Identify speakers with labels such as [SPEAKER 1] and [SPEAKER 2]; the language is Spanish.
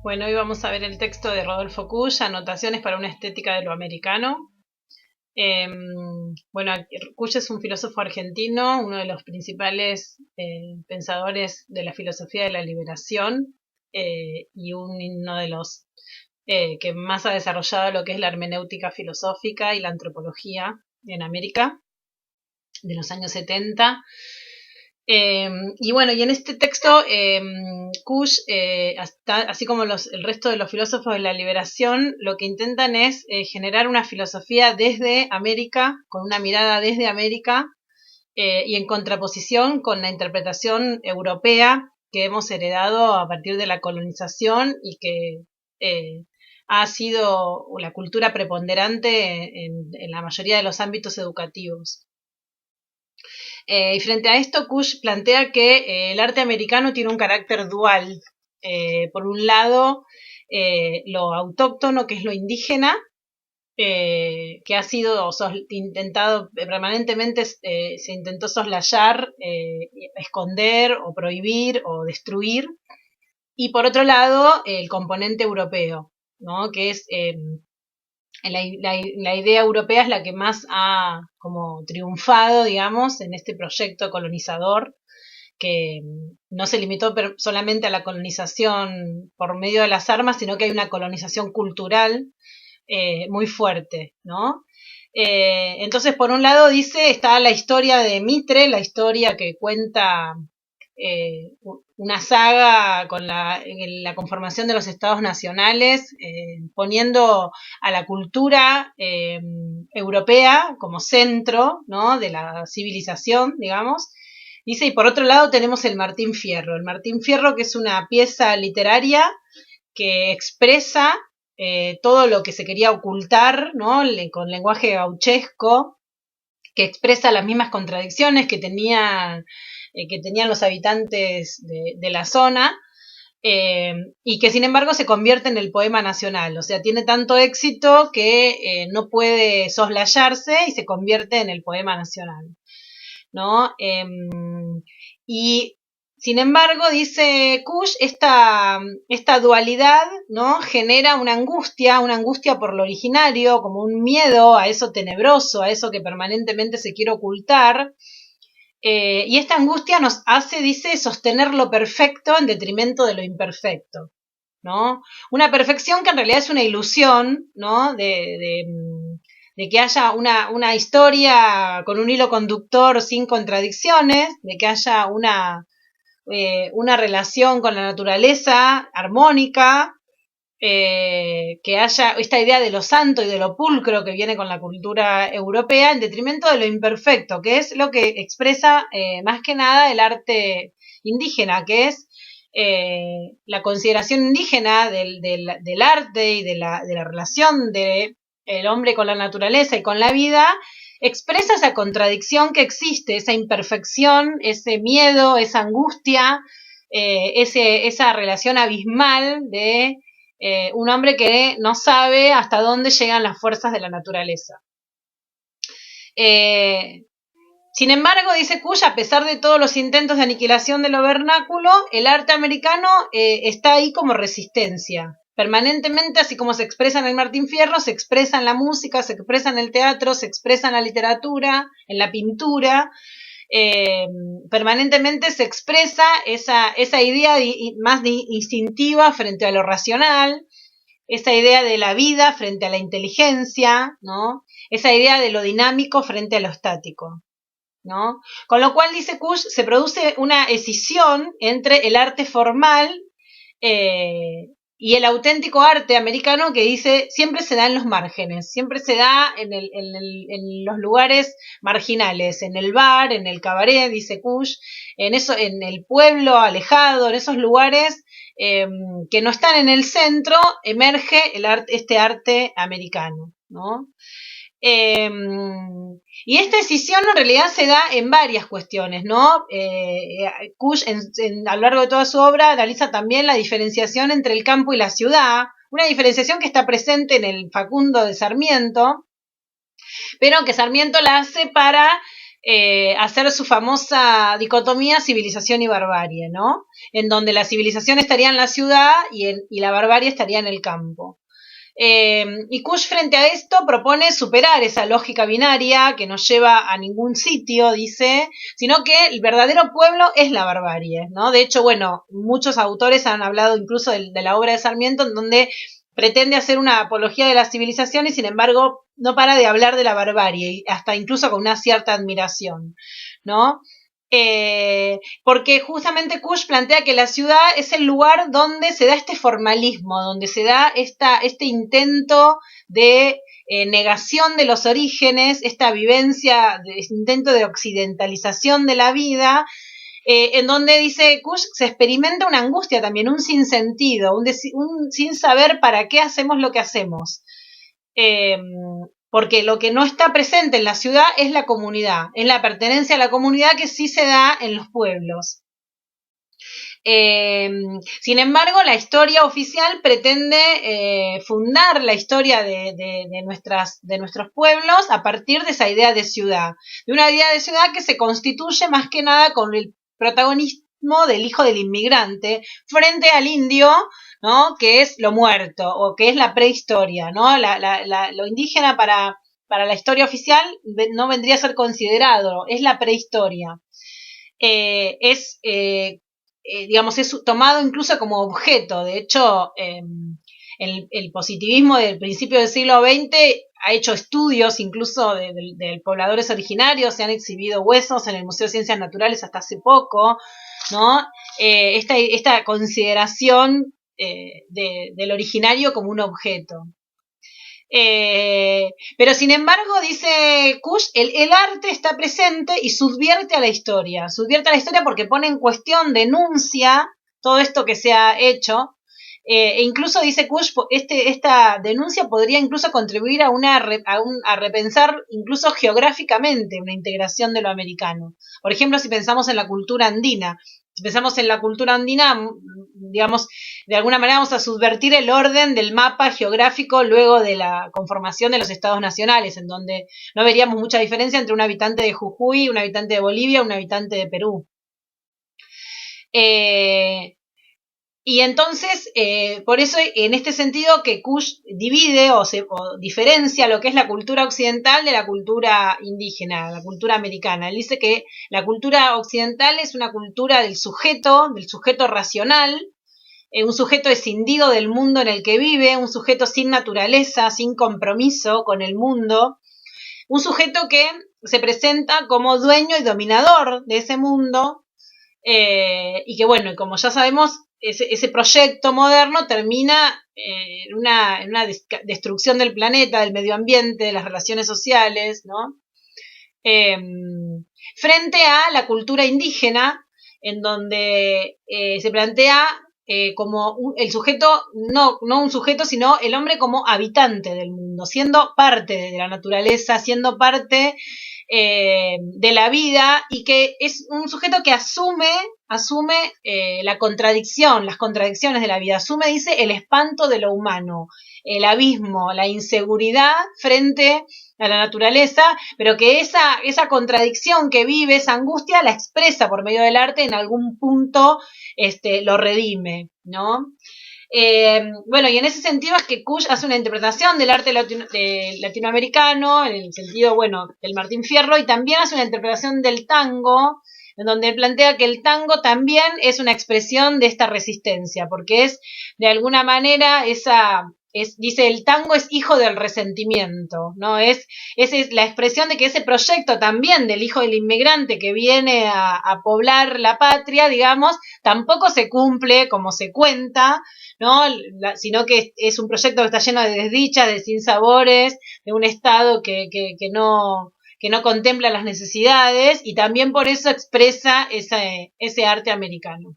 [SPEAKER 1] Bueno, hoy vamos a ver el texto de Rodolfo Kusch, Anotaciones para una estética de lo americano. Eh, bueno, Kusch es un filósofo argentino, uno de los principales pensadores de la filosofía de la liberación y uno de los que más ha desarrollado lo que es la hermenéutica filosófica y la antropología en América de los años 70. Y bueno, y en este texto, Kusch, así como el resto de los filósofos de la liberación, lo que intentan es generar una filosofía desde América, con una mirada desde América, y en contraposición con la interpretación europea que hemos heredado a partir de la colonización y que ha sido la cultura preponderante en la mayoría de los ámbitos educativos. Y frente a esto, Kusch plantea que el arte americano tiene un carácter dual. Por un lado, lo autóctono, que es lo indígena, que ha sido intentado permanentemente, se intentó soslayar, esconder o prohibir o destruir. Y por otro lado, el componente europeo, ¿no? Que es la idea europea es la que más ha como triunfado, digamos, en este proyecto colonizador, que no se limitó solamente a la colonización por medio de las armas, sino que hay una colonización cultural muy fuerte, ¿no? Entonces, por un lado, está la historia de Mitre, la historia que cuenta una saga con la conformación de los estados nacionales, poniendo a la cultura europea como centro, ¿no?, de la civilización, digamos. Dice, y por otro lado tenemos el Martín Fierro. El Martín Fierro, que es una pieza literaria que expresa todo lo que se quería ocultar, ¿no?, con lenguaje gauchesco, que expresa las mismas contradicciones que tenían los habitantes de la zona, y que sin embargo se convierte en el poema nacional. O sea, tiene tanto éxito que no puede soslayarse y se convierte en el poema nacional, ¿no? Y sin embargo, dice Kusch, esta dualidad, ¿no?, genera una angustia por lo originario, como un miedo a eso tenebroso, a eso que permanentemente se quiere ocultar. Y esta angustia nos hace, dice, sostener lo perfecto en detrimento de lo imperfecto, ¿no? Una perfección que en realidad es una ilusión, ¿no?, de que haya una historia con un hilo conductor sin contradicciones, de que haya una relación con la naturaleza armónica, que haya esta idea de lo santo y de lo pulcro que viene con la cultura europea en detrimento de lo imperfecto, que es lo que expresa más que nada el arte indígena, que es la consideración indígena del arte y de la relación del hombre con la naturaleza y con la vida, expresa esa contradicción que existe, esa imperfección, ese miedo, esa angustia, esa relación abismal de un hombre que no sabe hasta dónde llegan las fuerzas de la naturaleza. Sin embargo, dice Kusch, a pesar de todos los intentos de aniquilación de lo vernáculo, el arte americano está ahí como resistencia. Permanentemente, así como se expresa en el Martín Fierro, se expresa en la música, se expresa en el teatro, se expresa en la literatura, en la pintura. Permanentemente se expresa esa idea más instintiva frente a lo racional, esa idea de la vida frente a la inteligencia, ¿no?, esa idea de lo dinámico frente a lo estático, ¿no? Con lo cual, dice Kusch, se produce una escisión entre el arte formal y el auténtico arte americano, que dice siempre se da en los márgenes, siempre se da en los lugares marginales, en el bar, en el cabaret, dice Kusch, en el pueblo alejado, en esos lugares que no están en el centro, emerge este arte americano, ¿no? Y esta escisión en realidad se da en varias cuestiones, ¿no? Kusch a lo largo de toda su obra analiza también la diferenciación entre el campo y la ciudad, una diferenciación que está presente en el Facundo de Sarmiento, pero que Sarmiento la hace para hacer su famosa dicotomía civilización y barbarie, ¿no? En donde la civilización estaría en la ciudad y la barbarie estaría en el campo. Y Kush frente a esto propone superar esa lógica binaria que no lleva a ningún sitio, dice, sino que el verdadero pueblo es la barbarie, ¿no? De hecho, bueno, muchos autores han hablado incluso de la obra de Sarmiento, en donde pretende hacer una apología de la civilización y sin embargo no para de hablar de la barbarie, hasta incluso con una cierta admiración, ¿no? Porque justamente Kush plantea que la ciudad es el lugar donde se da este formalismo, donde se da este intento de negación de los orígenes, esta vivencia, este intento de occidentalización de la vida, en donde dice Kush se experimenta una angustia también, un sinsentido, un sin saber para qué hacemos lo que hacemos. Porque lo que no está presente en la ciudad es la comunidad, es la pertenencia a la comunidad que sí se da en los pueblos. Sin embargo, la historia oficial pretende fundar la historia de nuestros pueblos a partir de esa idea de ciudad, de una idea de ciudad que se constituye más que nada con el protagonismo del hijo del inmigrante frente al indio, ¿no? Que es lo muerto o que es la prehistoria, ¿no? Lo indígena para la historia oficial no vendría a ser considerado, es la prehistoria. Digamos, es tomado incluso como objeto. De hecho, el positivismo del principio del siglo XX ha hecho estudios incluso de pobladores originarios, se han exhibido huesos en el Museo de Ciencias Naturales hasta hace poco, ¿no? Esta consideración del originario como un objeto. Pero sin embargo, dice Kush, el arte está presente y subvierte a la historia. Subvierte a la historia porque pone en cuestión, denuncia todo esto que se ha hecho. E incluso dice Kush, esta denuncia podría incluso contribuir a repensar incluso geográficamente una integración de lo americano. Por ejemplo, si pensamos en la cultura andina. Si pensamos en la cultura andina, digamos, de alguna manera vamos a subvertir el orden del mapa geográfico luego de la conformación de los estados nacionales, en donde no veríamos mucha diferencia entre un habitante de Jujuy, un habitante de Bolivia, un habitante de Perú. Y entonces, por eso en este sentido que Kush divide o diferencia lo que es la cultura occidental de la cultura indígena, la cultura americana. Él dice que la cultura occidental es una cultura del sujeto racional, un sujeto escindido del mundo en el que vive, un sujeto sin naturaleza, sin compromiso con el mundo, un sujeto que se presenta como dueño y dominador de ese mundo, y que bueno, como ya sabemos, ese proyecto moderno termina en una destrucción del planeta, del medio ambiente, de las relaciones sociales, ¿no? Frente a la cultura indígena, en donde se plantea como el sujeto, no un sujeto, sino el hombre como habitante del mundo, siendo parte de la naturaleza, siendo parte de la vida, y que es un sujeto que asume la contradicción, las contradicciones de la vida, asume, dice, el espanto de lo humano, el abismo, la inseguridad frente a la naturaleza, pero que esa contradicción que vive, esa angustia, la expresa por medio del arte, en algún punto lo redime, ¿no? Bueno, y en ese sentido es que Kush hace una interpretación del arte latinoamericano, en el sentido, bueno, del Martín Fierro, y también hace una interpretación del tango, en donde él plantea que el tango también es una expresión de esta resistencia, porque es, de alguna manera, dice, el tango es hijo del resentimiento, ¿no? Es la expresión de que ese proyecto también del hijo del inmigrante que viene a poblar la patria, digamos, tampoco se cumple como se cuenta, ¿no? Sino que es un proyecto que está lleno de desdichas, de sinsabores, de un Estado que no contempla las necesidades, y también por eso expresa ese arte americano.